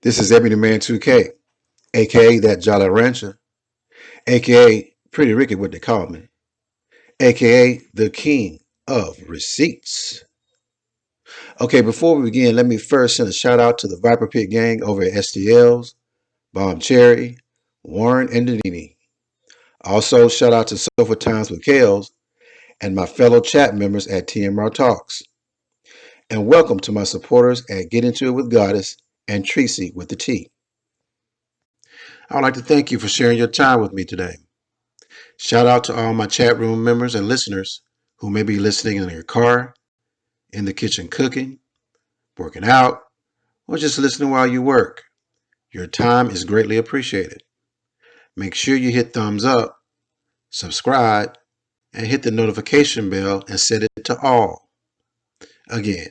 This is Ebony Man 2K, aka that Jolly Rancher, aka Pretty Ricky, what they call me, aka the King of Receipts. Okay, before we begin, let me first send a shout out to the Viper Pit gang over at STLs, Bomb Cherry, Warren, and Denini. Also, shout out to Sofa Times with Kales and my fellow chat members at TMR Talks. And welcome to my supporters at Get Into It with Goddess and Tracy with the T. I would like to thank you for sharing your time with me today. Shout out to all my chat room members and listeners who may be listening in your car, in the kitchen cooking, working out, or just listening while you work. Your time is greatly appreciated. Make sure you hit thumbs up, subscribe, and hit the notification bell and set it to all. Again,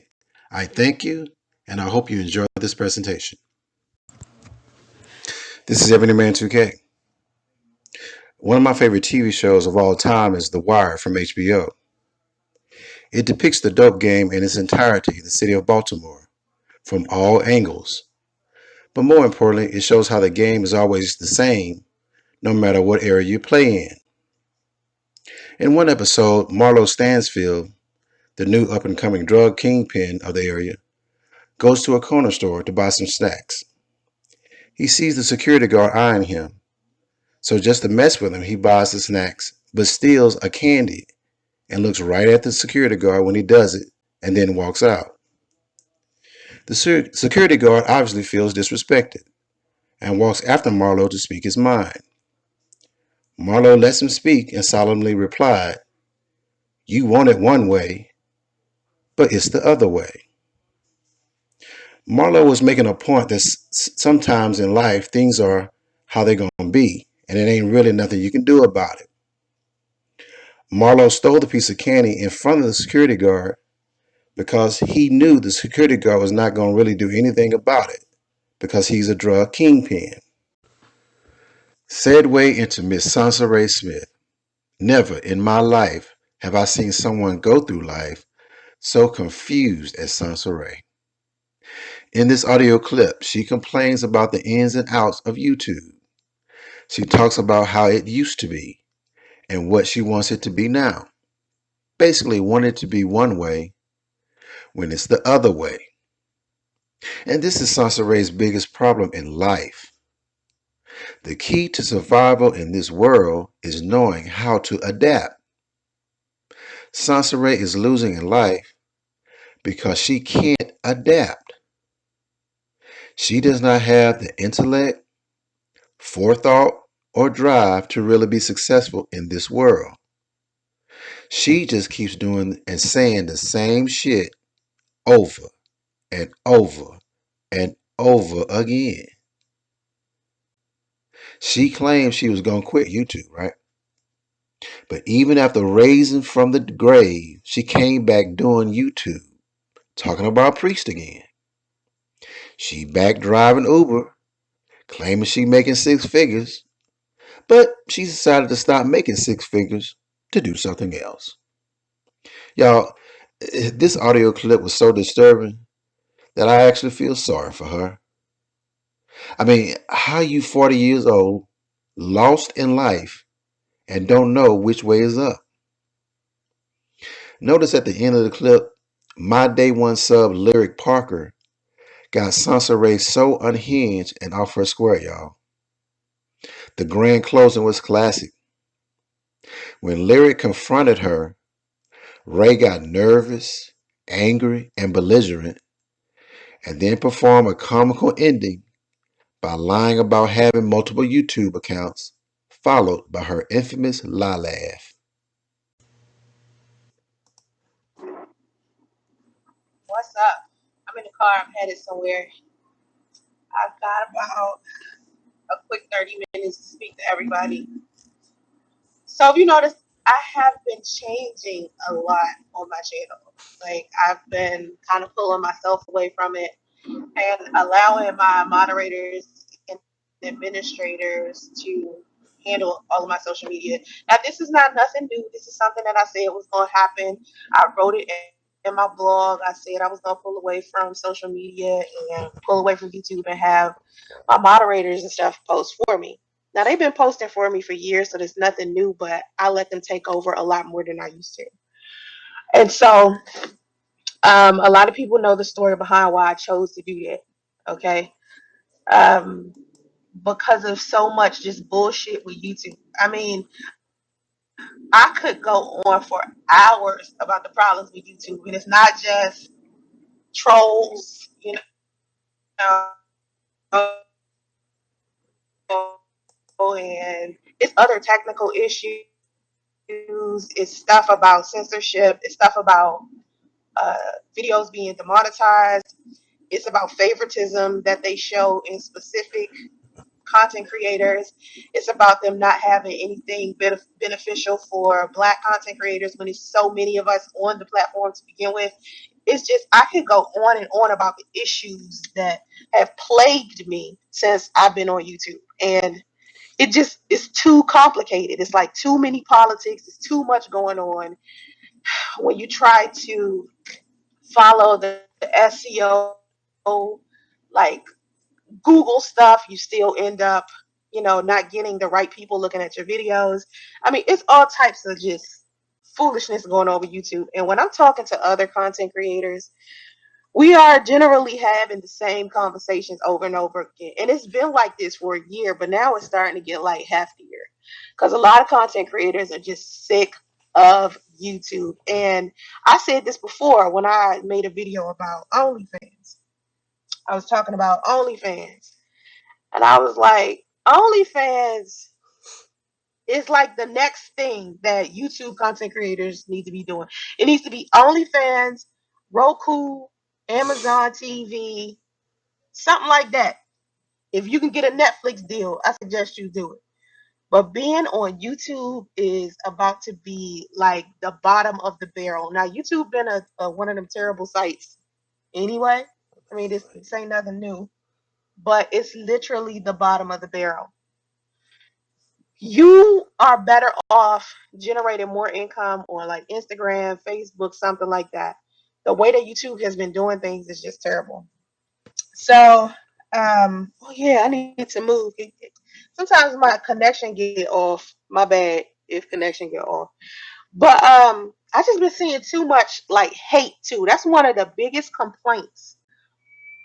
I thank you and I hope you enjoy this presentation. This is Ebony Man 2K. One of my favorite TV shows of all time is The Wire from HBO. It depicts the dope game in its entirety in the city of Baltimore, from all angles. But more importantly, it shows how the game is always the same, no matter what area you play in. In one episode, Marlo Stansfield, the new up-and-coming drug kingpin of the area, goes to a corner store to buy some snacks. He sees the security guard eyeing him, so just to mess with him, he buys the snacks, but steals a candy and looks right at the security guard when he does it, and then walks out. The security guard obviously feels disrespected and walks after Marlo to speak his mind. Marlo lets him speak and solemnly replied, "You want it one way, but it's the other way." Marlo was making a point that sometimes in life things are how they're going to be, and it ain't really nothing you can do about it. Marlo stole the piece of candy in front of the security guard because he knew the security guard was not going to really do anything about it because he's a drug kingpin. Segue into Miss SONCERAE Smith. Never in my life have I seen someone go through life so confused as SONCERAE. In this audio clip, she complains about the ins and outs of YouTube. She talks about how it used to be and what she wants it to be now. Basically, want it to be one way when it's the other way. And this is SONCERAE's biggest problem in life. The key to survival in this world is knowing how to adapt. SONCERAE is losing in life because she can't adapt. She does not have the intellect, forethought, or drive to really be successful in this world. She just keeps doing and saying the same shit over and over and over again. She claimed she was going to quit YouTube, right? But even after raising from the grave, she came back doing YouTube, talking about Priest again. She back driving Uber, claiming she making six figures, but she decided to stop making six figures to do something else. Y'all, this audio clip was so disturbing that I actually feel sorry for her. I mean, how you 40 years old, lost in life, and don't know which way is up? Notice at the end of the clip, my day one sub Lyric Parker got SONCERAE so unhinged and off her square, y'all. The grand closing was classic. When Lyric confronted her, Ray got nervous, angry, and belligerent, and then performed a comical ending by lying about having multiple YouTube accounts, followed by her infamous lie laugh. What's up? I'm in the car. I'm headed somewhere. I've got about a quick 30 minutes to speak to everybody. So if you notice, I have been changing a lot on my channel. Like I've been kind of pulling myself away from it and allowing my moderators and administrators to handle all of my social media. Now this is not nothing new. This is something that I said was going to happen. I wrote it in my blog, I said I was gonna pull away from social media and pull away from YouTube and have my moderators and stuff post for me. Now they've been posting for me for years, so there's nothing new, but I let them take over a lot more than I used to. And so a lot of people know the story behind why I chose to do that. Okay. Um, because of so much just bullshit with YouTube. I mean, I could go on for hours about the problems with YouTube, and it's not just trolls, and it's other technical issues. It's stuff about censorship. It's stuff about uh, videos being demonetized. It's about favoritism that they show in specific content creators. It's about them not having anything beneficial for Black content creators when there's so many of us on the platform to begin with. It's just, I can go on and on about the issues that have plagued me since I've been on YouTube. And it just is too complicated. It's like too many politics. There's too much going on. When you try to follow the SEO, like Google stuff, you still end up, not getting the right people looking at your videos. I mean, it's all types of just foolishness going on with YouTube. And when I'm talking to other content creators, we are generally having the same conversations over and over again. And it's been like this for a year, but now it's starting to get like heftier because a lot of content creators are just sick of YouTube. And I said this before when I made a video about OnlyFans. I was talking about OnlyFans. And I was like, OnlyFans is like the next thing that YouTube content creators need to be doing. It needs to be OnlyFans, Roku, Amazon TV, something like that. If you can get a Netflix deal, I suggest you do it. But being on YouTube is about to be like the bottom of the barrel. Now, YouTube been one of them terrible sites anyway. I mean, this ain't nothing new, but it's literally the bottom of the barrel. You are better off generating more income on like Instagram, Facebook, something like that. The way that YouTube has been doing things is just terrible. So, oh yeah, I need to move. Sometimes my connection get off. My bad if connection get off. But I just been seeing too much like hate too. That's one of the biggest complaints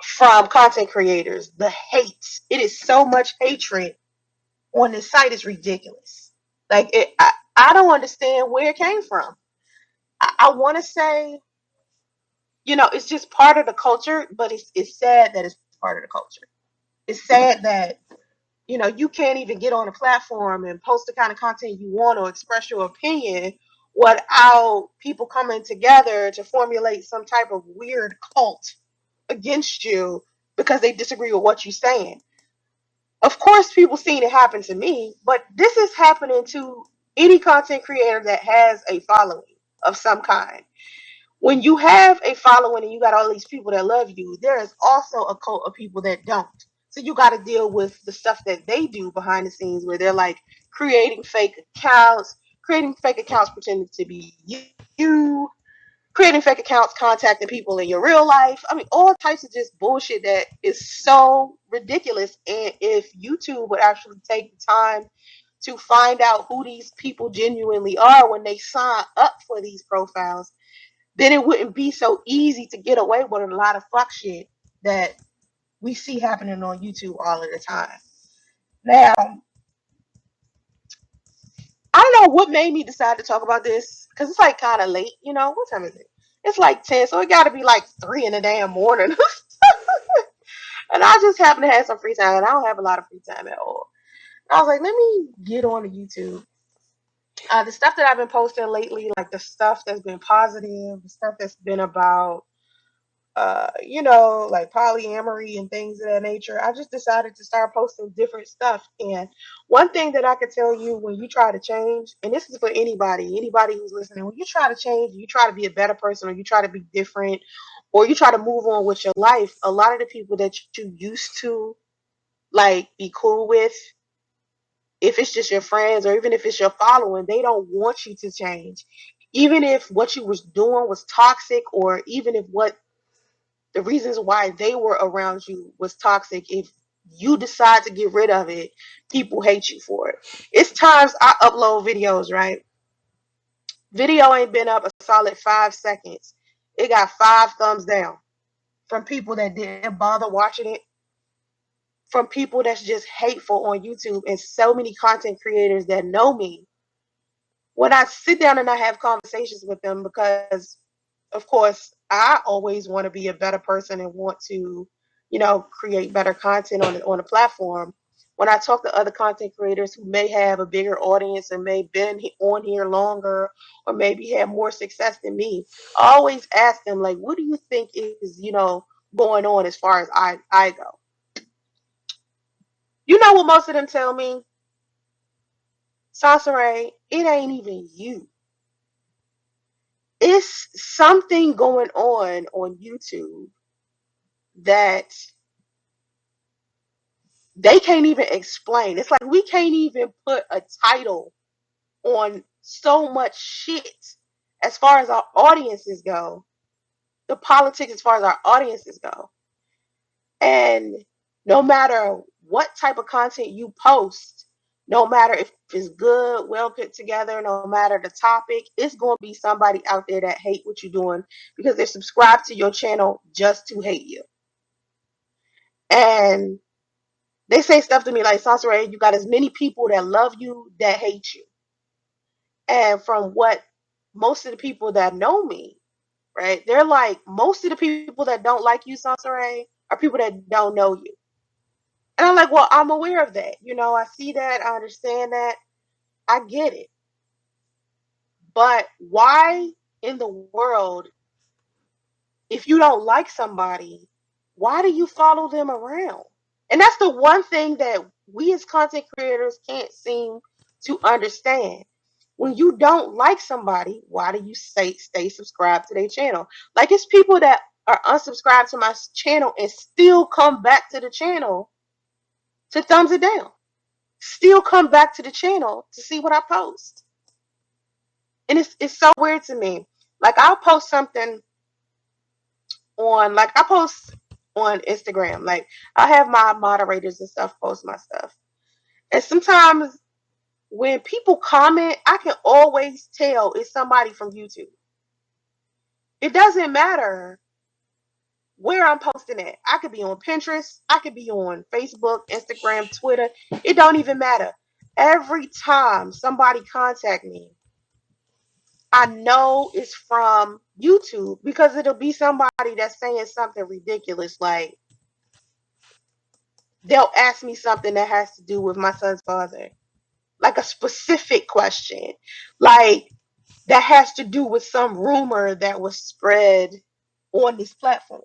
from content creators. The hate. It is so much hatred on this site is ridiculous. Like I don't understand where it came from. I want to say, it's just part of the culture, but it's sad that it's part of the culture. It's sad that you can't even get on a platform and post the kind of content you want or express your opinion without people coming together to formulate some type of weird cult against you because they disagree with what you're saying. Of course, people seen it happen to me, but this is happening to any content creator that has a following of some kind. When you have a following and you got all these people that love you, there is also a cult of people that don't. So you got to deal with the stuff that they do behind the scenes where they're like creating fake accounts pretending to be you, creating fake accounts, contacting people in your real life. I mean, all types of just bullshit that is so ridiculous. And if YouTube would actually take the time to find out who these people genuinely are when they sign up for these profiles, then it wouldn't be so easy to get away with a lot of fuck shit that we see happening on YouTube all of the time. Now, I don't know what made me decide to talk about this because it's like kind of late. What time is it? It's like 10, so it got to be like 3 in the damn morning. And I just happen to have some free time, and I don't have a lot of free time at all. I was like, let me get on to YouTube. The stuff that I've been posting lately, like the stuff that's been positive, the stuff that's been about like polyamory and things of that nature. I just decided to start posting different stuff. And one thing that I could tell you when you try to change, and this is for anybody who's listening, when you try to change, you try to be a better person, or you try to be different, or you try to move on with your life, a lot of the people that you used to like be cool with, if it's just your friends or even if it's your following, they don't want you to change. Even if what you was doing was toxic, or even if what the reasons why they were around you was toxic, if you decide to get rid of it, people hate you for it. It's times I upload videos, right? Video ain't been up a solid 5 seconds. It got 5 thumbs down from people that didn't bother watching it, from people that's just hateful on YouTube, and so many content creators that know me. When I sit down and I have conversations with them, because of course I always want to be a better person and want to, create better content on a platform. When I talk to other content creators who may have a bigger audience and may been on here longer, or maybe have more success than me, I always ask them, like, what do you think is, going on as far as I go? You know what most of them tell me? SONCERAE, it ain't even you. It's something going on YouTube that they can't even explain. It's like we can't even put a title on so much shit as far as our audiences go, the politics as far as our audiences go. And no matter what type of content you post, no matter if it's good, well put together, no matter the topic, it's going to be somebody out there that hate what you're doing because they're subscribed to your channel just to hate you. And they say stuff to me like, SONCERAE, you got as many people that love you that hate you. And from what most of the people that know me, right, they're like, most of the people that don't like you, SONCERAE, are people that don't know you. And I'm like, well, I'm aware of that. I see that. I understand that. I get it. But why in the world, if you don't like somebody, why do you follow them around? And that's the one thing that we as content creators can't seem to understand. When you don't like somebody, why do you stay subscribed to their channel? Like, it's people that are unsubscribed to my channel and still come back to the channel to thumbs it down. Still come back to the channel to see what I post. And it's so weird to me. Like, I'll post something I post on Instagram. Like, I have my moderators and stuff post my stuff. And sometimes when people comment, I can always tell it's somebody from YouTube. It doesn't matter where I'm posting at. I could be on Pinterest, I could be on Facebook, Instagram, Twitter. It don't even matter. Every time somebody contact me, I know it's from YouTube, because it'll be somebody that's saying something ridiculous. Like, they'll ask me something that has to do with my son's father, like a specific question, like that has to do with some rumor that was spread on this platform.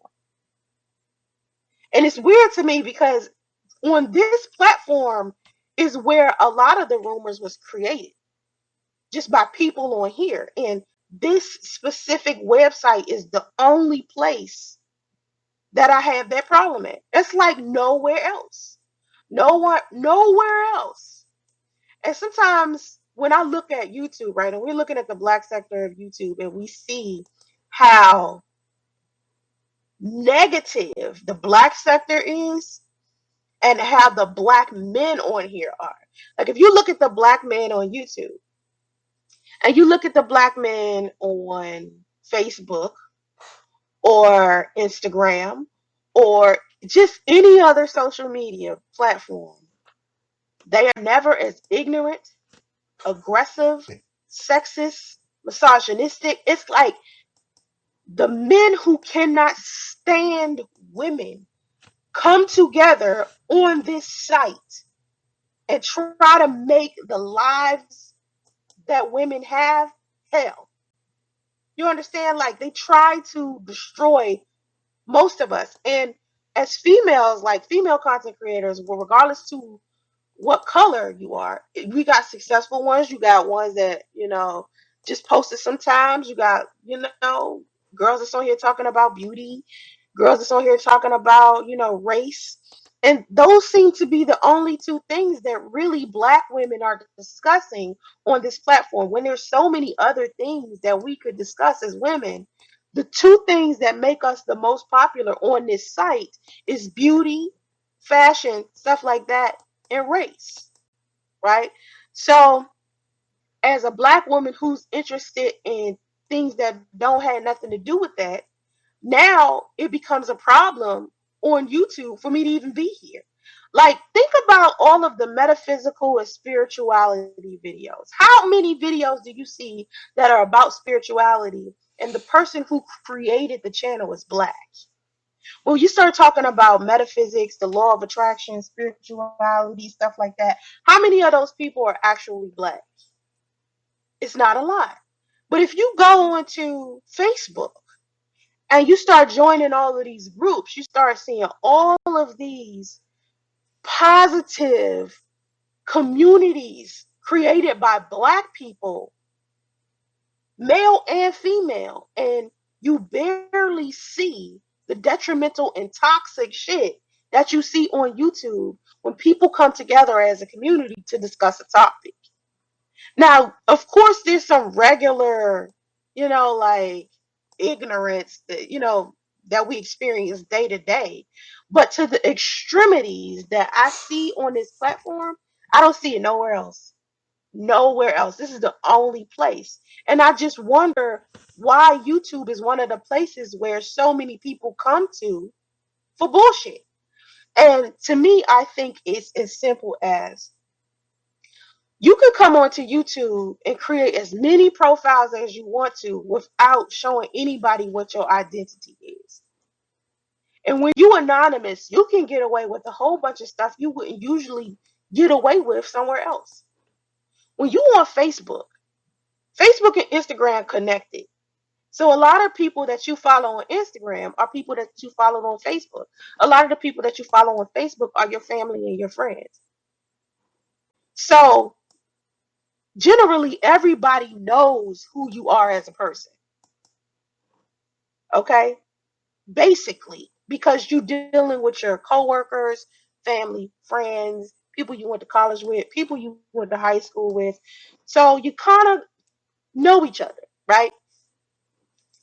And it's weird to me because on this platform is where a lot of the rumors was created, just by people on here. And this specific website is the only place that I have that problem at. It's like nowhere else. Nowhere else. And sometimes when I look at YouTube, right, and we're looking at the black sector of YouTube, and we see how negative the black sector is and how the black men on here are. Like, if you look at the black men on YouTube and you look at the black men on Facebook or Instagram or just any other social media platform, they are never as ignorant, aggressive, sexist, misogynistic. It's like the men who cannot stand women come together on this site and try to make the lives that women have hell. You understand? Like, they try to destroy most of us. And as females, like female content creators, well, regardless to what color you are, we got successful ones. You got ones that, just posted sometimes. You got, girls that's on here talking about beauty, girls that's on here talking about, race. And those seem to be the only two things that really Black women are discussing on this platform. When there's so many other things that we could discuss as women, the two things that make us the most popular on this site is beauty, fashion, stuff like that, and race, right? So, as a Black woman who's interested in things that don't have nothing to do with that, now it becomes a problem on YouTube for me to even be here. Like, think about all of the metaphysical and spirituality videos. How many videos do you see that are about spirituality and the person who created the channel is Black? When you start talking about metaphysics, the law of attraction, spirituality, stuff like that, how many of those people are actually Black? It's not a lot. But if you go onto Facebook and you start joining all of these groups, you start seeing all of these positive communities created by Black people, male and female, and you barely see the detrimental and toxic shit that you see on YouTube when people come together as a community to discuss a topic. Now, of course, there's some regular, like ignorance that, that we experience day to day. But to the extremities that I see on this platform, I don't see it nowhere else. Nowhere else. This is the only place. And I just wonder why YouTube is one of the places where so many people come to for bullshit. And to me, I think it's as simple as you can come onto YouTube and create as many profiles as you want to without showing anybody what your identity is. And when you anonymous, you can get away with a whole bunch of stuff you wouldn't usually get away with somewhere else. When you on Facebook, Facebook and Instagram connected. So a lot of people that you follow on Instagram are people that you follow on Facebook. A lot of the people that you follow on Facebook are your family and your friends. So generally everybody knows who you are as a person. Okay? Basically, because you're dealing with your coworkers, family, friends, people you went to college with, people you went to high school with. So you kind of know each other, right?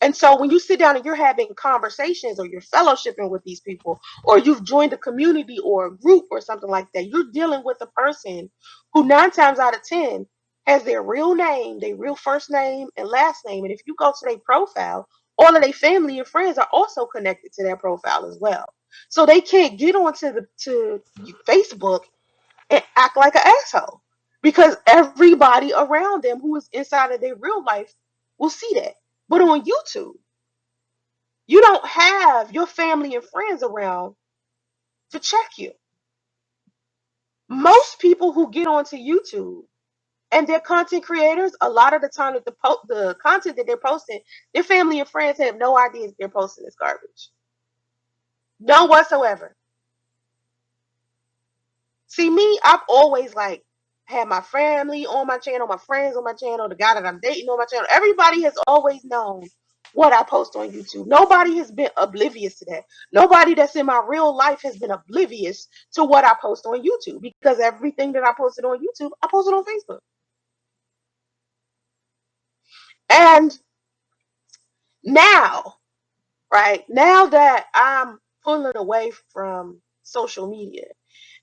And so when you sit down and you're having conversations or you're fellowshipping with these people, or you've joined a community or a group or something like that, you're dealing with a person who 9 times out of 10 has their real name, their real first name and last name. And if you go to their profile, all of their family and friends are also connected to their profile as well. So they can't get onto to Facebook and act like an asshole because everybody around them who is inside of their real life will see that. But on YouTube, you don't have your family and friends around to check you. Most people who get onto YouTube and they're content creators, a lot of the time that the content that they're posting, their family and friends have no idea that they're posting this garbage. None whatsoever. See, me, I've always had my family on my channel, my friends on my channel, the guy that I'm dating on my channel. Everybody has always known what I post on YouTube. Nobody has been oblivious to that. Nobody that's in my real life has been oblivious to what I post on YouTube because everything that I posted on YouTube, I posted on Facebook. And now, right, now that I'm pulling away from social media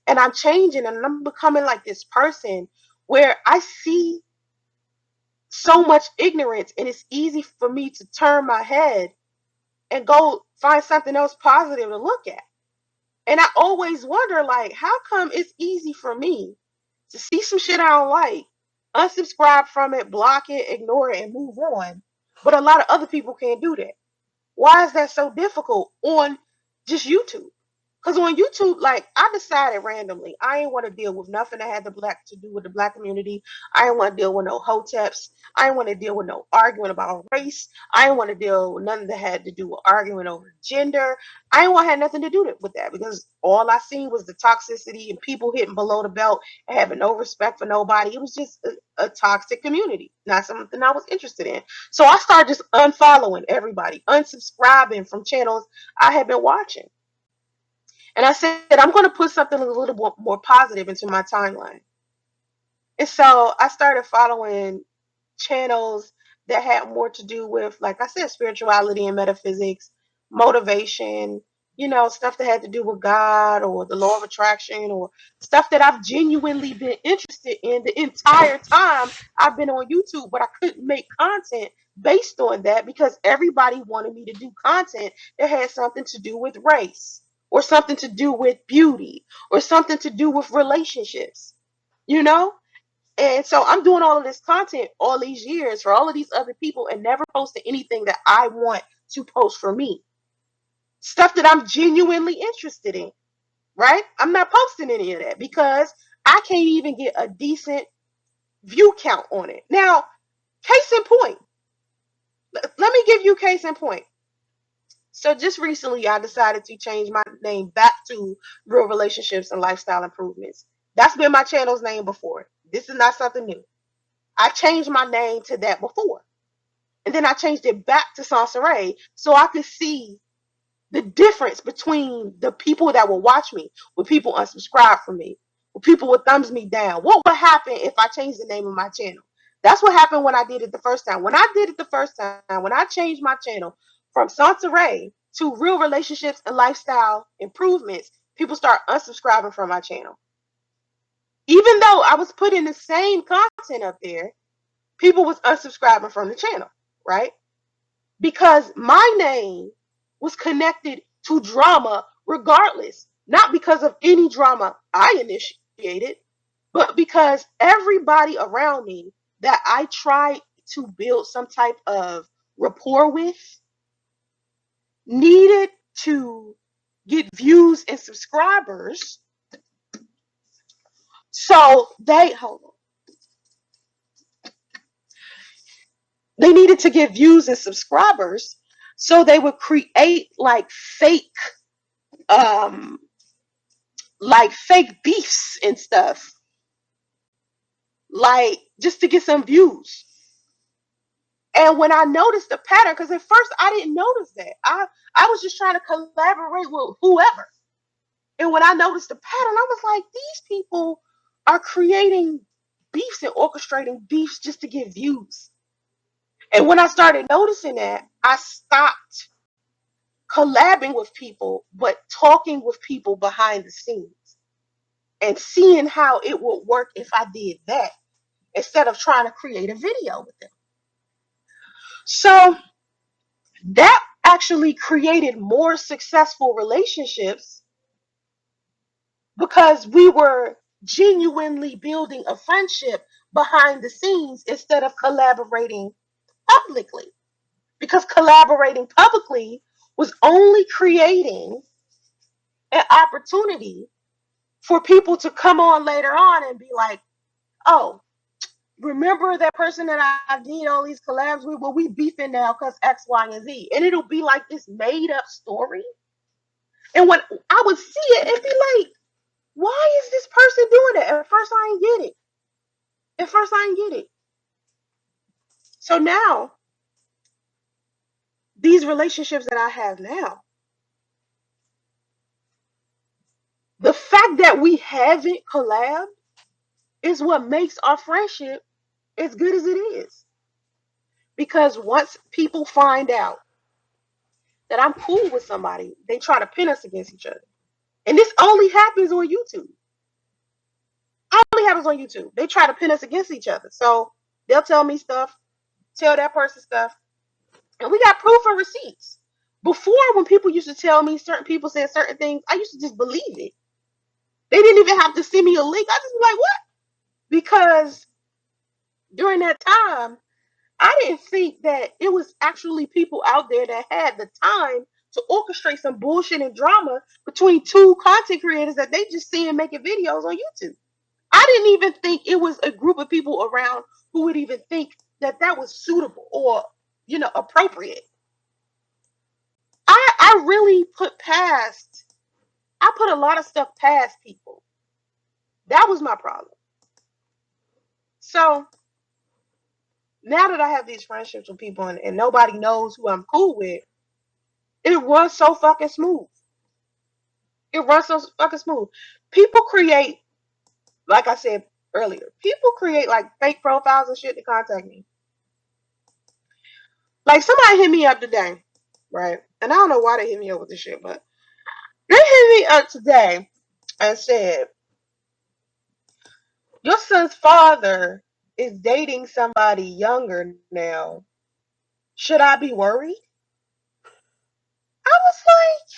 and I'm changing and I'm becoming like this person where I see so much ignorance and it's easy for me to turn my head and go find something else positive to look at. And I always wonder, how come it's easy for me to see some shit I don't like, unsubscribe from it, block it, ignore it, and move on, but a lot of other people can't do that? Why is that so difficult on just YouTube? Because on YouTube, I decided randomly, I ain't want to deal with nothing that had to do with the Black community. I ain't want to deal with no hoteps. I ain't want to deal with no arguing about race. I ain't want to deal with nothing that had to do with arguing over gender. I ain't want to have nothing to do with that because all I seen was the toxicity and people hitting below the belt and having no respect for nobody. It was just a toxic community, not something I was interested in. So I started just unfollowing everybody, unsubscribing from channels I had been watching. And I said, I'm going to put something a little more positive into my timeline. And so I started following channels that had more to do with, like I said, spirituality and metaphysics, motivation, stuff that had to do with God or the law of attraction, or stuff that I've genuinely been interested in the entire time I've been on YouTube, but I couldn't make content based on that because everybody wanted me to do content that had something to do with race or something to do with beauty or something to do with relationships, you know? And so I'm doing all of this content all these years for all of these other people and never posting anything that I want to post for me. Stuff that I'm genuinely interested in, right? I'm not posting any of that because I can't even get a decent view count on it. Now, case in point, let me give you case in point. So just recently, I decided to change my name back to Real Relationships and Lifestyle Improvements. That's been my channel's name before. This is not something new. I changed my name to that before. And then I changed it back to SONCERAE so I could see the difference between the people that will watch me, when people unsubscribe from me, when people would thumbs me down. What would happen if I changed the name of my channel? That's what happened when I did it the first time. When I did it the first time, when I changed my channel from SONCERAE to Real Relationships and Lifestyle Improvements, people start unsubscribing from my channel. Even though I was putting the same content up there, people was unsubscribing from the channel, right? Because my name was connected to drama regardless, not because of any drama I initiated, but because everybody around me that I tried to build some type of rapport with needed to get views and subscribers. So they needed to get views and subscribers, so they would create um fake beefs and stuff, like just to get some views. And when I noticed the pattern, because at first I didn't notice that, I was just trying to collaborate with whoever. And when I noticed the pattern, I was like, these people are creating beefs and orchestrating beefs just to get views. And when I started noticing that, I stopped collabing with people, but talking with people behind the scenes and seeing how it would work if I did that instead of trying to create a video with them. So that actually created more successful relationships because we were genuinely building a friendship behind the scenes instead of collaborating publicly. Because collaborating publicly was only creating an opportunity for people to come on later on and be like, oh, remember that person that I did all these collabs with? Well, we beefing now because X, Y, and Z. And it'll be like this made up story. And when I would see it, it'd be like, why is this person doing it? At first, I didn't get it. At first, I didn't get it. So now, these relationships that I have now, the fact that we haven't collabed is what makes our friendship as good as it is. Because once people find out that I'm cool with somebody, they try to pin us against each other. And this only happens on YouTube. Only happens on YouTube. They try to pin us against each other. So they'll tell me stuff, tell that person stuff, and we got proof and receipts. Before, when people used to tell me certain people said certain things, I used to just believe it. They didn't even have to send me a link. I just be like, what? Because during that time, I didn't think that it was actually people out there that had the time to orchestrate some bullshit and drama between two content creators that they just see and making videos on YouTube. I didn't even think it was a group of people around who would even think that that was suitable or, appropriate. I really I put a lot of stuff past people. That was my problem. So now that I have these friendships with people and nobody knows who I'm cool with, it runs so fucking smooth. It runs so fucking smooth. People create, like I said earlier, people create like fake profiles and shit to contact me. Like somebody hit me up today, right? And I don't know why they hit me up with this shit, but they hit me up today and said, your son's father is dating somebody younger now. Should I be worried? I was like,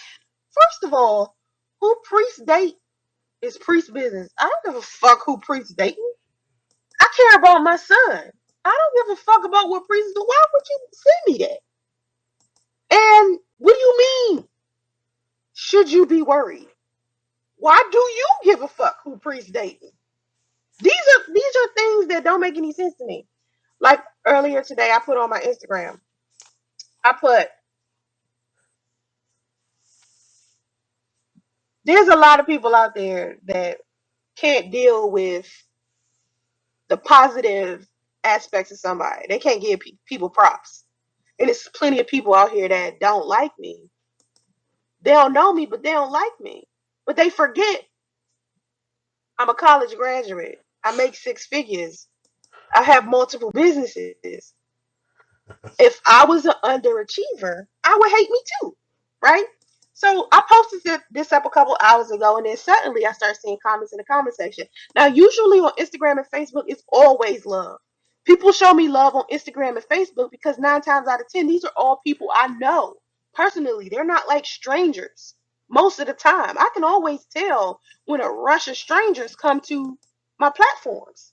first of all, who priests date is priest business. I don't give a fuck who priests dating. I care about my son. I don't give a fuck about what priests do. Why would you send me that? And what do you mean? Should you be worried? Why do you give a fuck who priests dating? These are things that don't make any sense to me. Like earlier today, I put on my Instagram. I put, there's a lot of people out there that can't deal with the positive aspects of somebody. They can't give people props. And there's plenty of people out here that don't like me. They don't know me, but they don't like me. But they forget I'm a college graduate. I make six figures. I have multiple businesses. If I was an underachiever, I would hate me too, right? So I posted this up a couple hours ago, and then suddenly I started seeing comments in the comment section. Now, usually on Instagram and Facebook, it's always love. People show me love on Instagram and Facebook because 9 times out of 10, these are all people I know personally. They're not like strangers. Most of the time, I can always tell when a rush of strangers come to my platforms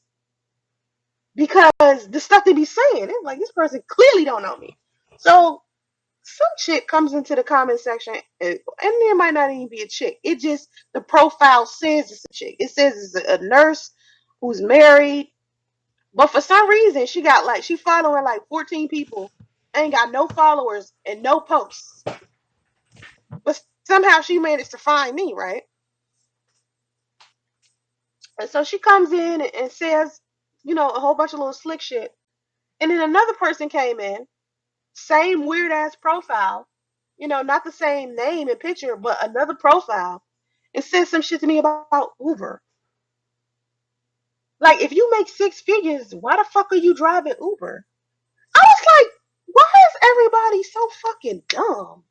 because the stuff they be saying, it's like this person clearly don't know me. So some chick comes into the comment section, and there might not even be a chick. It just, the profile says it's a chick. It says it's a nurse who's married, but for some reason she following like 14 people, ain't got no followers and no posts. But somehow she managed to find me, right? And so she comes in and says, a whole bunch of little slick shit. And then another person came in, same weird ass profile, not the same name and picture, but another profile, and said some shit to me about Uber. Like, if you make six figures, why the fuck are you driving Uber? I was like, why is everybody so fucking dumb?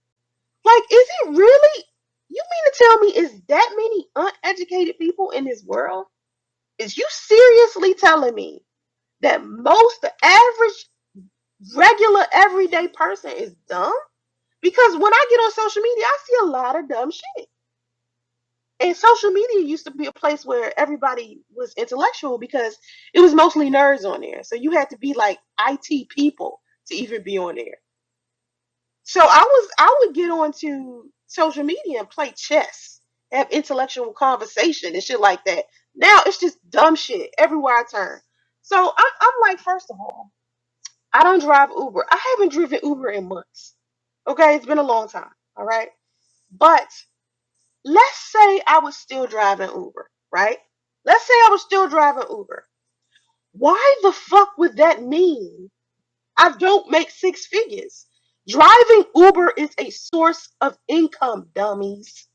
Like, is it really? You mean to tell me is that many uneducated people in this world? Is you seriously telling me that the average, regular, everyday person is dumb? Because when I get on social media, I see a lot of dumb shit. And social media used to be a place where everybody was intellectual because it was mostly nerds on there. So you had to be like IT people to even be on there. So I would get onto social media and play chess, have intellectual conversation and shit like that. Now it's just dumb shit everywhere I turn. So I'm like, first of all, I don't drive Uber. I haven't driven Uber in months. Okay, it's been a long time. All right. But let's say I was still driving Uber, right? Let's say I was still driving Uber. Why the fuck would that mean I don't make six figures? Driving Uber is a source of income, dummies.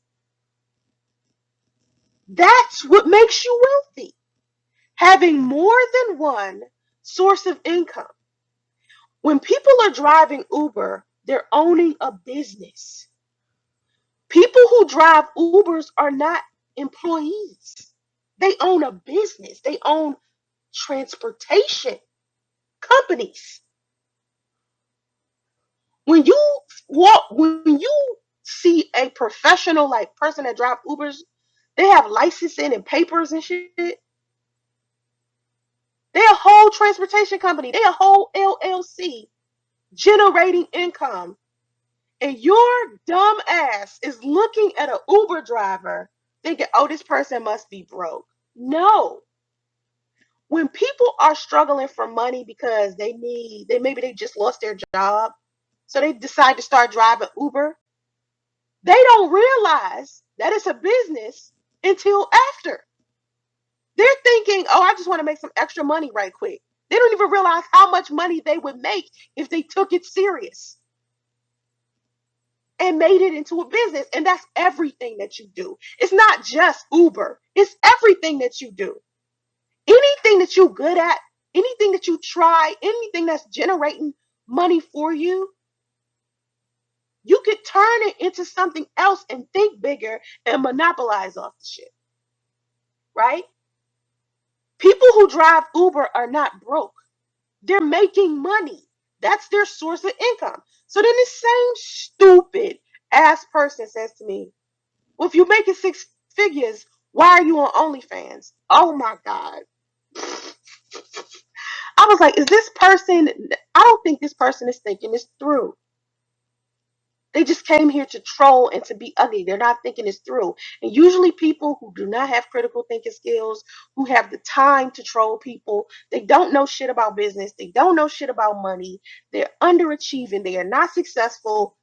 That's what makes you wealthy. Having more than one source of income. When people are driving Uber, they're owning a business. People who drive Ubers are not employees. They own a business. They own transportation companies. When you see a professional like person that drive Ubers, they have licensing and papers and shit. They're a whole transportation company. They're a whole LLC generating income. And your dumb ass is looking at an Uber driver thinking, oh, this person must be broke. No. When people are struggling for money because maybe they just lost their job, so they decide to start driving Uber, they don't realize that it's a business until after. They're thinking, oh, I just want to make some extra money right quick. They don't even realize how much money they would make if they took it serious. and made it into a business. And that's everything that you do. It's not just Uber, it's everything that you do. Anything that you're good at, anything that you try, anything that's generating money for you, you could turn it into something else and think bigger and monopolize off the shit. Right? People who drive Uber are not broke. They're making money. That's their source of income. So then the same stupid ass person says to me, well, if you're making six figures, why are you on OnlyFans? Oh my God. I was like, is this person, I don't think this person is thinking this through. They just came here to troll and to be ugly. They're not thinking this through. And usually people who do not have critical thinking skills, who have the time to troll people, they don't know shit about business. They don't know shit about money. They're underachieving. They are not successful.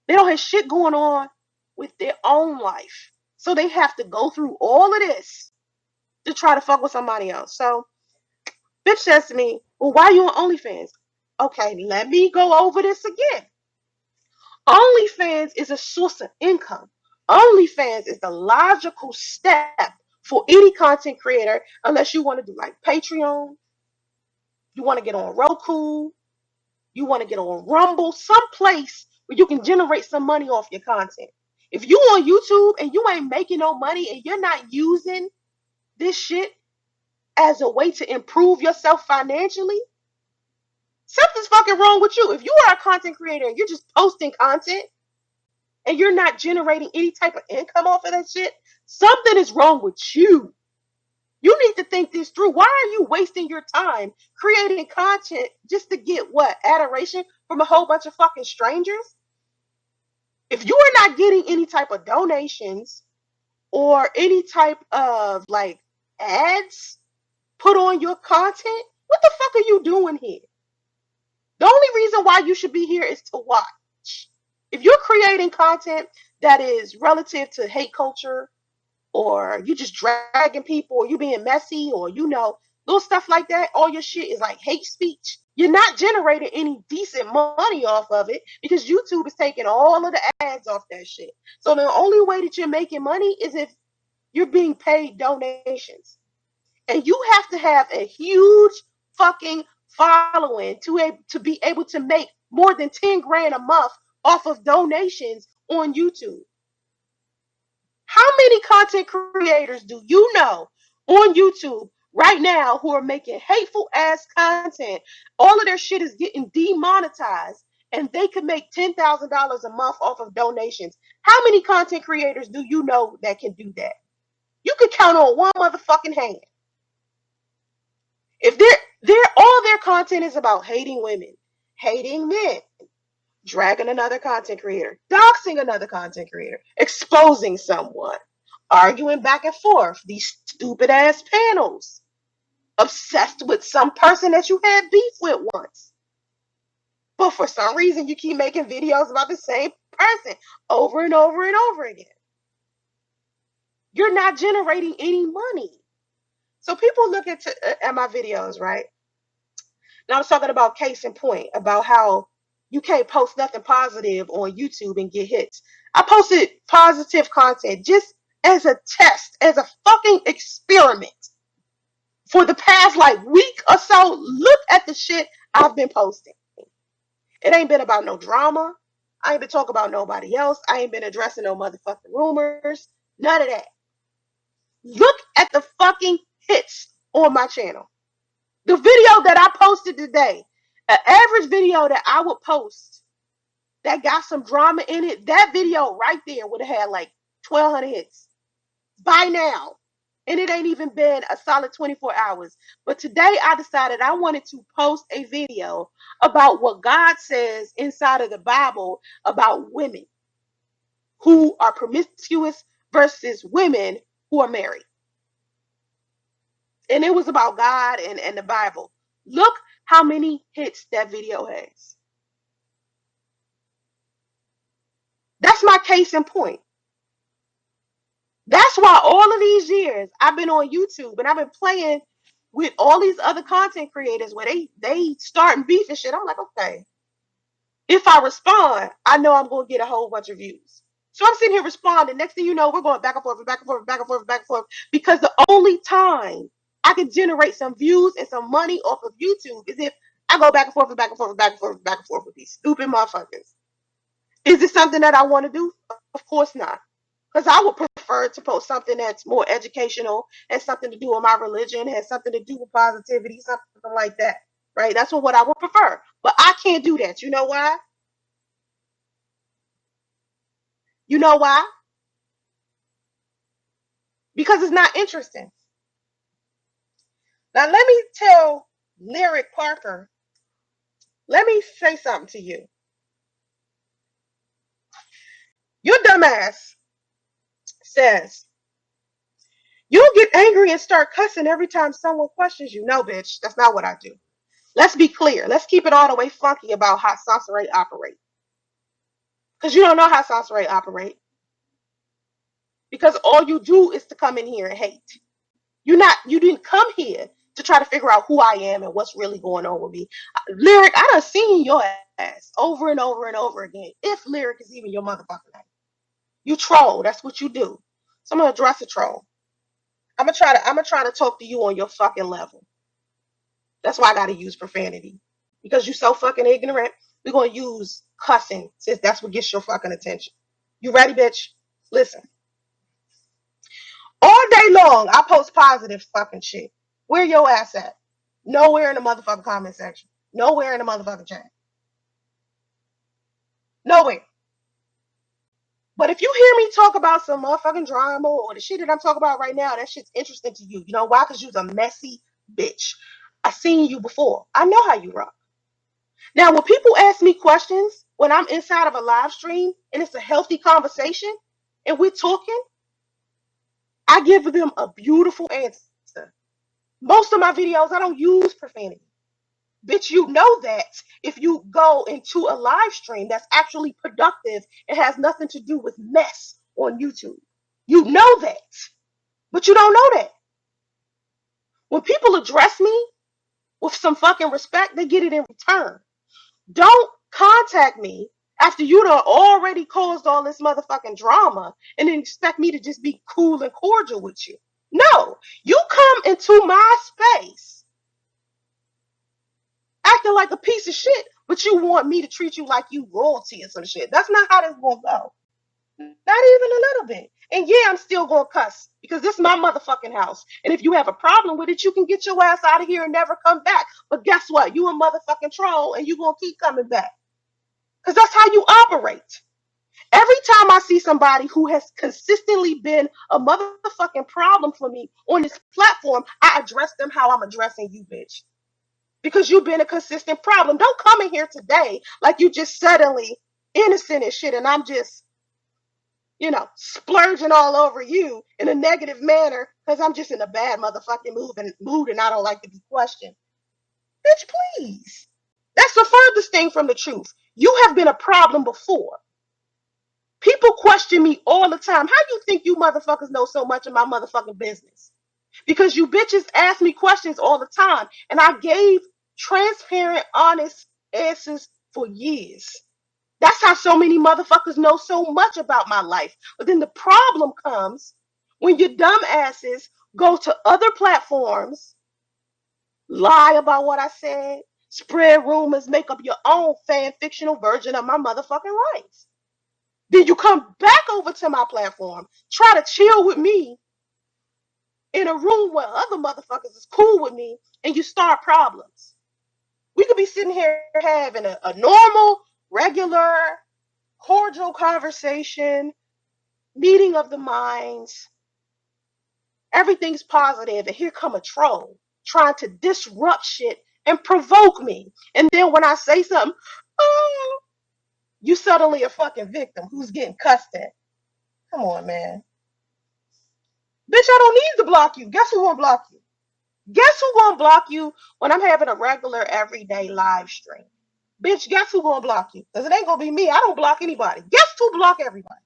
They don't have shit going on with their own life. So they have to go through all of this to try to fuck with somebody else. So bitch says to me, well, why are you on OnlyFans? Okay, let me go over this again. OnlyFans is a source of income. OnlyFans is the logical step for any content creator, unless you want to do like Patreon, you want to get on Roku, you want to get on Rumble, some place where you can generate some money off your content. If you on YouTube and you ain't making no money and you're not using this shit as a way to improve yourself financially, something's fucking wrong with you. If you are a content creator and you're just posting content and you're not generating any type of income off of that shit, something is wrong with you. You need to think this through. Why are you wasting your time creating content just to get what? Adoration from a whole bunch of fucking strangers? If you are not getting any type of donations or any type of like ads put on your content, what the fuck are you doing here? The only reason why you should be here is to watch. If you're creating content that is relative to hate culture, or you just dragging people, or you being messy, or little stuff like that, all your shit is like hate speech, you're not generating any decent money off of it because YouTube is taking all of the ads off that shit. So the only way that you're making money is if you're being paid donations. And you have to have a huge fucking following to be able to make more than 10 grand a month off of donations on YouTube. How many content creators do you know on YouTube right now who are making hateful ass content? All of their shit is getting demonetized and they could make $10,000 a month off of donations. How many content creators do you know that can do that? You could count on one motherfucking hand. If all their content is about hating women, hating men, dragging another content creator, doxing another content creator, exposing someone, arguing back and forth, these stupid ass panels, obsessed with some person that you had beef with once. But for some reason, you keep making videos about the same person over and over and over again. You're not generating any money. So people look at my videos, right? Now I was talking about case in point, about how you can't post nothing positive on YouTube and get hits. I posted positive content just as a test, as a fucking experiment. For the past like week or so, look at the shit I've been posting. It ain't been about no drama. I ain't been talking about nobody else. I ain't been addressing no motherfucking rumors. None of that. Look at the fucking hits on my channel. The video that I posted today, an average video that I would post that got some drama in it, that video right there would have had like 1,200 hits by now. And it ain't even been a solid 24 hours. But today I decided I wanted to post a video about what God says inside of the Bible about women who are promiscuous versus women who are married. And it was about God and the Bible. Look how many hits that video has. That's my case in point. That's why all of these years I've been on YouTube and I've been playing with all these other content creators where they starting beef and shit. I'm like, okay, If I respond, I know I'm going to get a whole bunch of views. So I'm sitting here responding. Next thing you know, we're going back and forth, back and forth, back and forth, back and forth. Because the only time I can generate some views and some money off of YouTube is if I go back and forth and back and forth and back and forth and back and forth with these stupid motherfuckers. Is it something that I want to do? Of course not. Because I would prefer to post something that's more educational, has something to do with my religion, has something to do with positivity, something like that. Right? That's what I would prefer. But I can't do that. You know why? You know why? Because it's not interesting. Now, let me tell Lyric Parker, let me say something to you. Your dumbass says, you'll get angry and start cussing every time someone questions you. No, bitch, that's not what I do. Let's be clear. Let's keep it all the way funky about how SONCERAE operate. Because you don't know how SONCERAE operate. Because all you do is to come in here and hate. You didn't come here to try to figure out who I am and what's really going on with me. Lyric, I done seen your ass over and over and over again. If Lyric is even your motherfucking name. You troll. That's what you do. So I'm gonna address a troll. I'm gonna try to talk to you on your fucking level. That's why I gotta use profanity. Because you're so fucking ignorant, we're gonna use cussing since that's what gets your fucking attention. You ready, bitch? Listen. All day long, I post positive fucking shit. Where your ass at? Nowhere in the motherfucking comment section. Nowhere in the motherfucking chat. Nowhere. But if you hear me talk about some motherfucking drama or the shit that I'm talking about right now, that shit's interesting to you. You know why? Because you're a messy bitch. I seen you before. I know how you rock. Now, when people ask me questions when I'm inside of a live stream and it's a healthy conversation and we're talking, I give them a beautiful answer. Most of my videos, I don't use profanity. Bitch, you know that if you go into a live stream that's actually productive, it has nothing to do with mess on YouTube. You know that, but you don't know that. When people address me with some fucking respect, they get it in return. Don't contact me after you done already caused all this motherfucking drama and then expect me to just be cool and cordial with you. No, you come into my space acting like a piece of shit, but you want me to treat you like you royalty or some shit. That's not how this gonna go. Not even a little bit. And yeah, I'm still gonna cuss because this is my motherfucking house. And if you have a problem with it, you can get your ass out of here and never come back. But guess what? You a motherfucking troll and you gonna keep coming back. Because that's how you operate. Every time I see somebody who has consistently been a motherfucking problem for me on this platform, I address them how I'm addressing you, bitch. Because you've been a consistent problem. Don't come in here today like you just suddenly innocent and shit and I'm just, splurging all over you in a negative manner because I'm just in a bad motherfucking mood and I don't like to be questioned. Bitch, please. That's the furthest thing from the truth. You have been a problem before. People question me all the time. How do you think you motherfuckers know so much of my motherfucking business? Because you bitches ask me questions all the time. And I gave transparent, honest answers for years. That's how so many motherfuckers know so much about my life. But then the problem comes when your dumb asses go to other platforms, lie about what I said, spread rumors, make up your own fan fictional version of my motherfucking life. Then you come back over to my platform, try to chill with me in a room where other motherfuckers is cool with me, and you start problems. We could be sitting here having a normal, regular, cordial conversation, meeting of the minds. Everything's positive, and here come a troll trying to disrupt shit and provoke me. And then when I say something, oh, you suddenly a fucking victim who's getting cussed at. Come on, man. Bitch, I don't need to block you. Guess who won't block you? Guess who gonna block you when I'm having a regular everyday live stream? Bitch, guess who gonna block you? Because it ain't gonna be me. I don't block anybody. Guess who block everybody?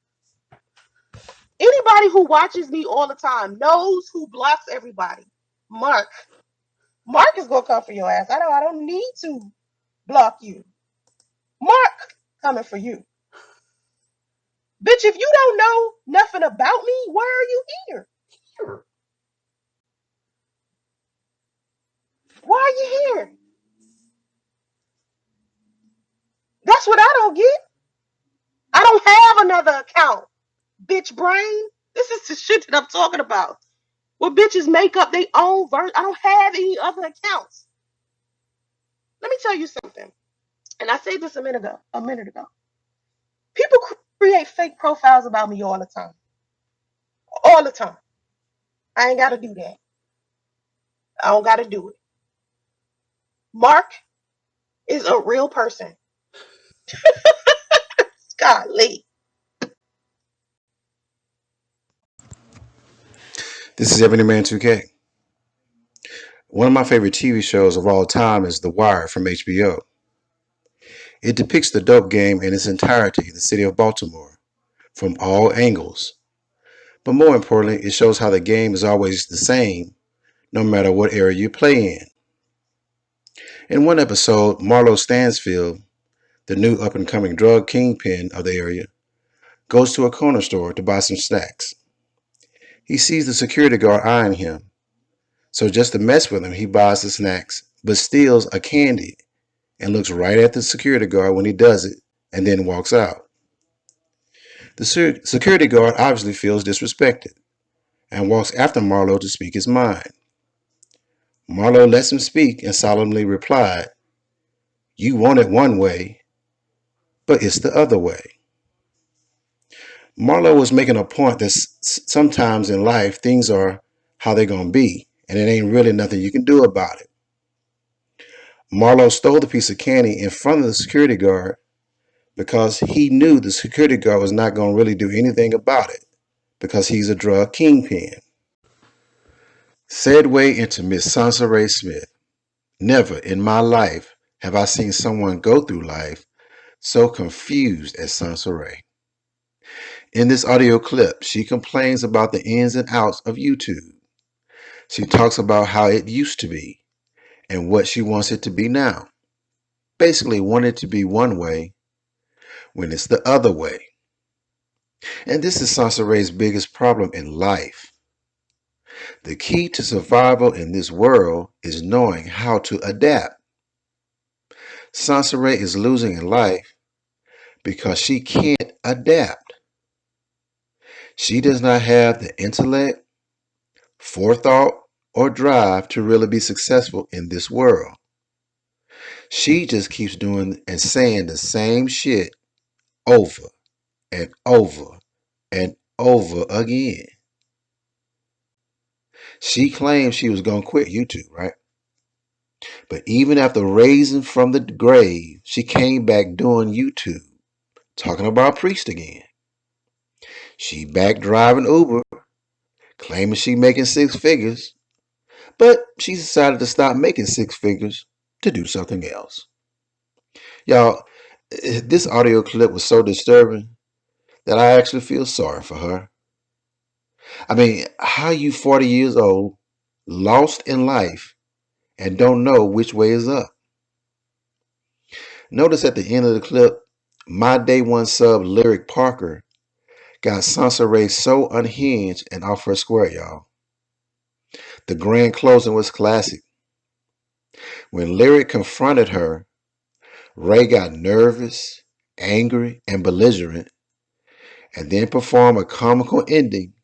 Anybody who watches me all the time knows who blocks everybody. Mark. Mark is gonna come for your ass. I don't need to block you. Mark coming for you. Bitch, if you don't know nothing about me, why are you here? Why are you here? That's what I don't get. I don't have another account, bitch brain. This is the shit that I'm talking about. Where bitches make up their own verse. I don't have any other accounts. Let me tell you something. And I said this a minute ago. People create fake profiles about me all the time. All the time. I ain't gotta do that. I don't gotta do it. Mark is a real person. Golly. This is Ebony Man 2K. One of my favorite TV shows of all time is The Wire from HBO. It depicts the dope game in its entirety in the city of Baltimore, from all angles. But more importantly, it shows how the game is always the same, no matter what area you play in. In one episode, Marlo Stansfield, the new up-and-coming drug kingpin of the area, goes to a corner store to buy some snacks. He sees the security guard eyeing him, so just to mess with him, he buys the snacks, but steals a candy and looks right at the security guard when he does it, and then walks out. The security guard obviously feels disrespected and walks after Marlo to speak his mind. Marlo lets him speak and solemnly replied, "You want it one way, but it's the other way." Marlo was making a point that sometimes in life things are how they're going to be, and it ain't really nothing you can do about it. Marlo stole the piece of candy in front of the security guard because he knew the security guard was not going to really do anything about it because he's a drug kingpin. Segue into Miss SONCERAE Smith. Never in my life have I seen someone go through life so confused as SONCERAE. In this audio clip, she complains about the ins and outs of YouTube. She talks about how it used to be and what she wants it to be now. Basically, want it to be one way when it's the other way. And this is SONCERAE's biggest problem in life. The key to survival in this world is knowing how to adapt. SONCERAE is losing in life because she can't adapt. She does not have the intellect, forethought, or drive to really be successful in this world. She just keeps doing and saying the same shit over and over and over again. She claimed she was going to quit YouTube, right? But even after raising from the grave, she came back doing YouTube, talking about Priest again. She back driving Uber, claiming she making six figures, but she decided to stop making six figures to do something else. Y'all, this audio clip was so disturbing that I actually feel sorry for her. I mean, how you 40 years old, lost in life, and don't know which way is up? Notice at the end of the clip, my day one sub Lyric Parker got SONCERAE so unhinged and off her square, y'all. The grand closing was classic. When Lyric confronted her, Ray got nervous, angry, and belligerent, and then performed a comical ending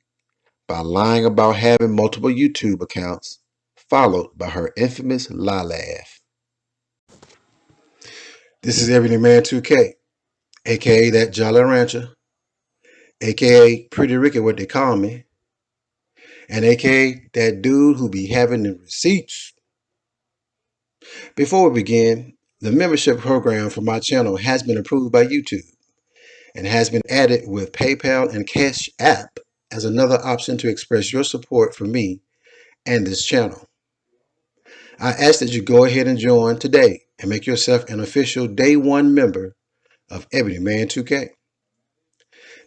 by lying about having multiple YouTube accounts, followed by her infamous lie laugh. This is Everyday Man 2K, aka that Jolly Rancher, aka Pretty Ricky, what they call me, and aka that dude who be having the receipts. Before we begin, the membership program for my channel has been approved by YouTube and has been added with PayPal and Cash App as another option to express your support for me and this channel. I ask that you go ahead and join today and make yourself an official day one member of Ebony Man 2K.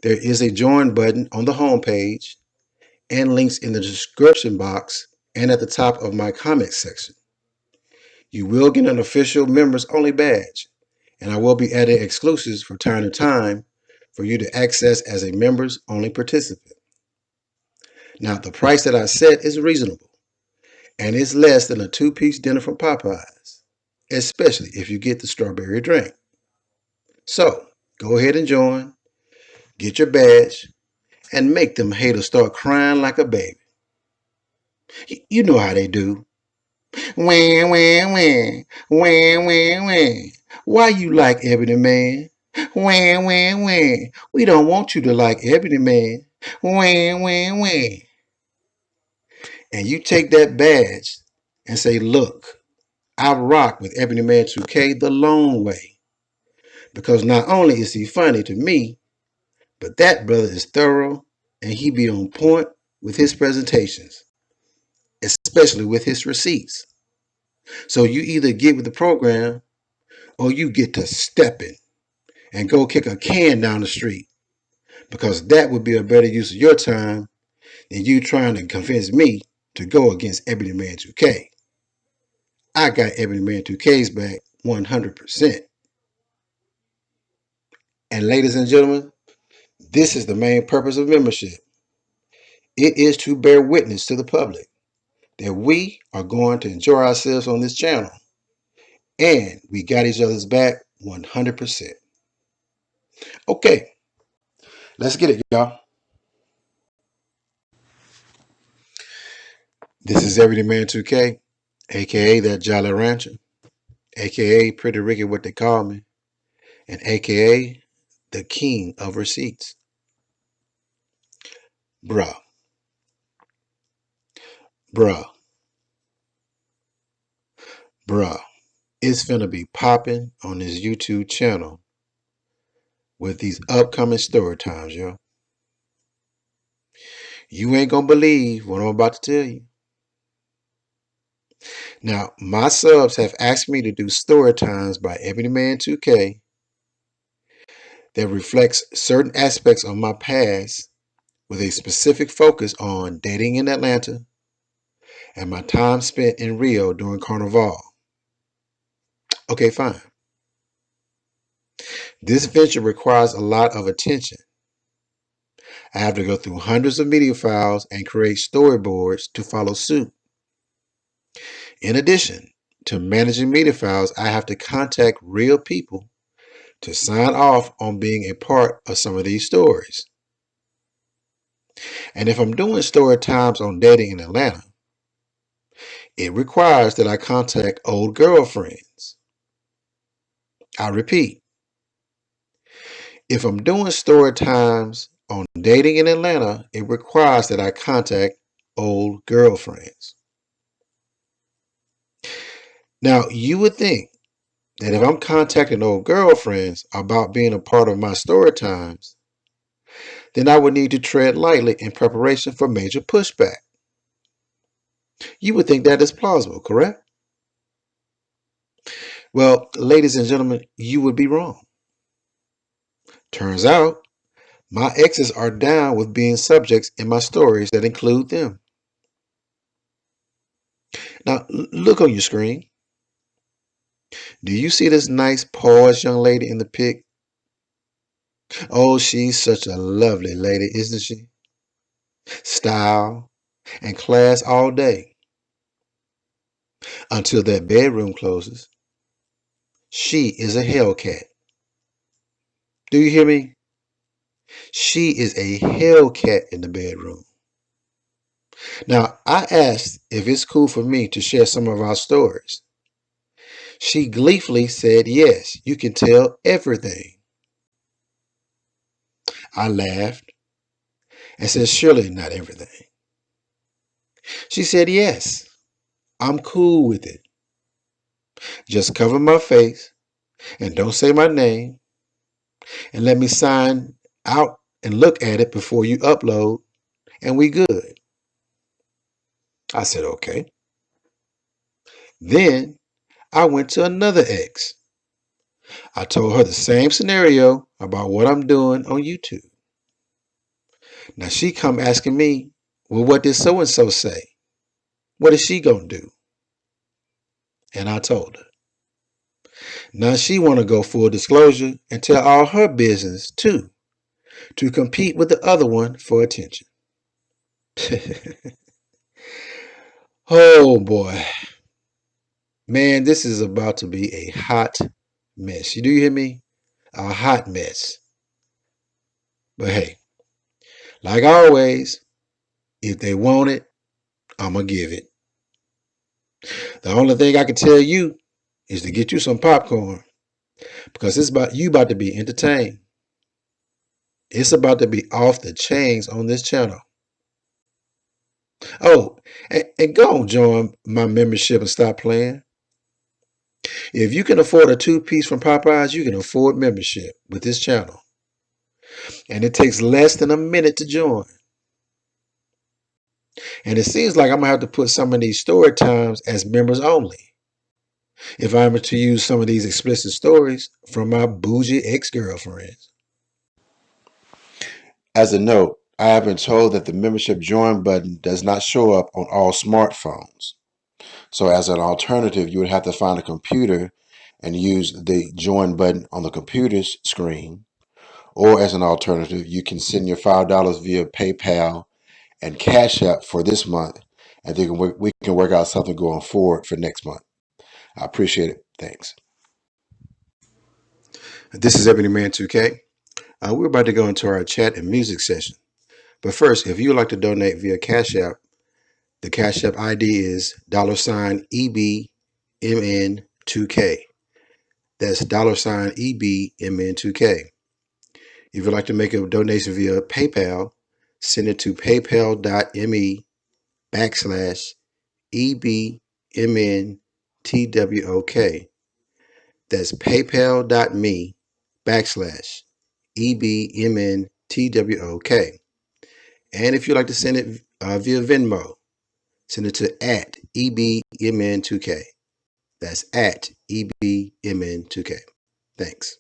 There is a join button on the homepage and links in the description box and at the top of my comment section. You will get an official members only badge, and I will be adding exclusives from time to time for you to access as a members only participant. Now, the price that I set is reasonable, and it's less than a 2-piece dinner from Popeyes, especially if you get the strawberry drink. So, go ahead and join, get your badge, and make them haters start crying like a baby. You know how they do. Wah, wah, wah, wah, wah, wah. Why you like Ebony Man? Wah, wah, wah. We don't want you to like Ebony Man. Wah, wah, wah. And you take that badge and say, look, I rock with Ebony Man 2K the long way. Because not only is he funny to me, but that brother is thorough and he be on point with his presentations, especially with his receipts. So you either get with the program or you get to stepping and go kick a can down the street, because that would be a better use of your time than you trying to convince me to go against Ebony Man 2K. I got Ebony Man 2K's back 100%. And ladies and gentlemen, this is the main purpose of membership. It is to bear witness to the public that we are going to enjoy ourselves on this channel, and we got each other's back 100%. Okay, let's get it, y'all. This is Everyday Man 2K, aka that Jolly Rancher, aka Pretty Ricky, what they call me, and aka the King of Receipts. Bruh, bruh, bruh. It's finna be popping on this YouTube channel with these upcoming story times, yo. You ain't gonna believe what I'm about to tell you. Now, my subs have asked me to do story times by Ebony Man 2K that reflects certain aspects of my past with a specific focus on dating in Atlanta and my time spent in Rio during Carnival. Okay, fine. This venture requires a lot of attention. I have to go through hundreds of media files and create storyboards to follow suit. In addition to managing media files, I have to contact real people to sign off on being a part of some of these stories. And if I'm doing story times on dating in Atlanta, it requires that I contact old girlfriends. I repeat, if I'm doing story times on dating in Atlanta, it requires that I contact old girlfriends. Now, you would think that if I'm contacting old girlfriends about being a part of my story times, then I would need to tread lightly in preparation for major pushback. You would think that is plausible, correct? Well, ladies and gentlemen, you would be wrong. Turns out, my exes are down with being subjects in my stories that include them. Now, look on your screen. Do you see this nice poised young lady in the pic? Oh, she's such a lovely lady, isn't she? Style and class all day. Until that bedroom closes. She is a Hellcat. Do you hear me? She is a Hellcat in the bedroom. Now, I asked if it's cool for me to share some of our stories. She gleefully said, yes, you can tell everything. I laughed and said, surely not everything. She said, yes, I'm cool with it. Just cover my face and don't say my name and let me sign out and look at it before you upload and we good. I said, okay. Then I went to another ex. I told her the same scenario about what I'm doing on YouTube. Now she come asking me, well, what did so-and-so say? What is she going to do? And I told her. Now she want to go full disclosure and tell all her business too, to compete with the other one for attention. Oh boy. Man, this is about to be a hot mess. Do you hear me? A hot mess. But hey, like always, if they want it, I'm going to give it. The only thing I can tell you is to get you some popcorn because you about to be entertained. It's about to be off the chains on this channel. Oh, and go on, join my membership and stop playing. If you can afford a two-piece from Popeyes, you can afford membership with this channel. And it takes less than a minute to join. And it seems like I'm going to have to put some of these story times as members only if I'm to use some of these explicit stories from my bougie ex-girlfriends. As a note, I have been told that the membership join button does not show up on all smartphones. So as an alternative, you would have to find a computer and use the join button on the computer's screen. Or as an alternative, you can send your $5 via PayPal and Cash App for this month, and then we can work out something going forward for next month. I appreciate it. Thanks. This is Ebony Man 2K. We're about to go into our chat and music session. But first, if you would like to donate via Cash App, the Cash App ID is $EBMN2K. That's $EBMN2K. If you'd like to make a donation via PayPal, send it to paypal.me/EBMNTWOK. That's paypal.me/EBMNTWOK. And if you'd like to send it via Venmo, send it to @EBMN2K. That's @EBMN2K. Thanks.